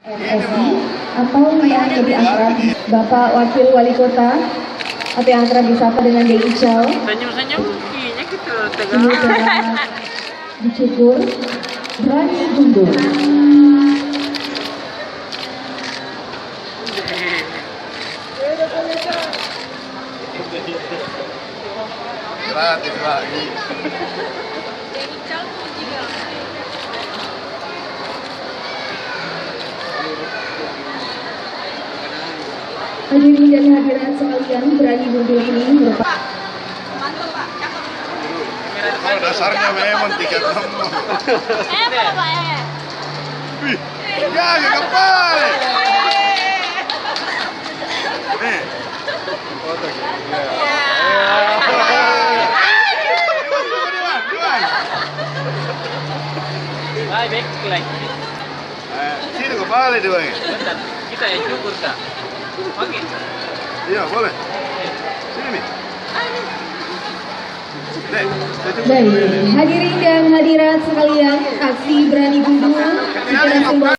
PSSI atau yang lebih akrab Bapak Wakil Wali Kota atau yang akrab disapa dengan Dei Chow. Senyum-senyum kayaknya gitu Sudah dicukur, berani gundur. Gratis lagi. Hadirin dan hadirat sekalian, berani gundur ini merupakan Kalau dasarnya memang tiket kamu. Wih, ya kapal. Nih. Foto gitu. baik lagi. Sini kepala dua ini. Kita yang cukur kak. Oke. Iya boleh. Sini nih. Baik, hadirin dan hadirat sekalian, aksi berani gundur secara simbol